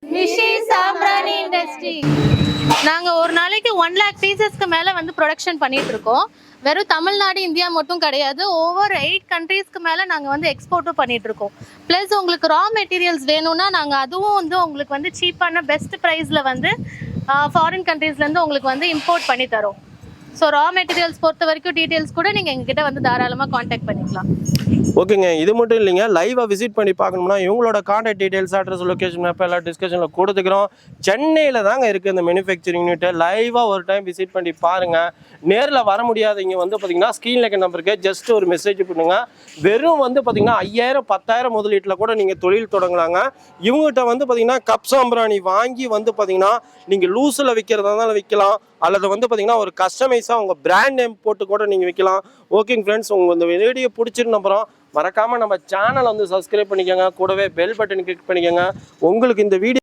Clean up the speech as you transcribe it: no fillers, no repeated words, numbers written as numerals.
Nishi Samrani Industry. நாங்க ஒரு நாளைக்கு 1 lakh பீசஸ்க்கு மேல வந்து ப்ரொடக்ஷன் பண்ணிட்டு இருக்கோம். வெறும் தமிழ்நாடு இந்தியா மட்டும் கிடையாது, ஓவர் 8 கண்ட்ரீஸ்க்கு மேல நாங்க வந்து எக்ஸ்போர்ட்டும் பண்ணிட்டு இருக்கோம். ப்ளஸ் உங்களுக்கு ரா மெட்டீரியல்ஸ் வேணும்னா நாங்க அதுவும் வந்து உங்களுக்கு வந்து சீப்பான பெஸ்ட் ப்ரைஸ்ல வந்து ஃபாரின் கண்ட்ரீஸ்ல இருந்து உங்களுக்கு வந்து இம்போர்ட் பண்ணி தரோம். ஸோ ரா மெட்டீரியல்ஸ் பொறுத்த வரைக்கும் டீட்டெயில்ஸ் கூட நீங்கள் எங்ககிட்ட வந்து தாராளமாக காண்டாக்ட் பண்ணிக்கலாம். ஓகேங்க, இது மட்டும் இல்லைங்க, லைவாக விசிட் பண்ணி பார்க்கணும்னா இவங்களோட contact details, address, location map எல்லாம் டிஸ்கஷனில் கொடுத்துக்கிறோம். சென்னையில் தாங்க இருக்குது இந்த மேனுஃபேக்சரிங் யூனிட். லைவாக ஒரு டைம் விசிட் பண்ணி பாருங்கள். நேரில் வர முடியாதவங்க வந்து பார்த்தீங்கன்னா ஸ்க்ரீனில் இருக்க நம்பருக்கு ஜஸ்ட் ஒரு மெசேஜ் பண்ணுங்க. வெறும் வந்து பார்த்தீங்கன்னா 5000 10,000 முதலீட்டில் கூட நீங்கள் தொழில் தொடங்கலாங்க. இவங்ககிட்ட வந்து பார்த்தீங்கன்னா கப் சாம்பிராணி வாங்கி வந்து பார்த்தீங்கன்னா நீங்கள் லூஸில் விற்கிறதா இருந்தாலும் விற்கலாம், அல்லது வந்து பார்த்தீங்கன்னா ஒரு கஸ்டமைஸாக உங்கள் பிராண்ட் நேம் போட்டு கூட நீங்கள் விற்கலாம். ஓகேங்க ஃப்ரெண்ட்ஸ், உங்கள் இந்த வீடியோ பிடிச்சிருந்த அப்புறம் மறக்காமல் நம்ம சேனலை வந்து சப்ஸ்கிரைப் பண்ணிக்கோங்க. கூடவே பெல் பட்டன் கிளிக் பண்ணிக்கோங்க. உங்களுக்கு இந்த வீடியோ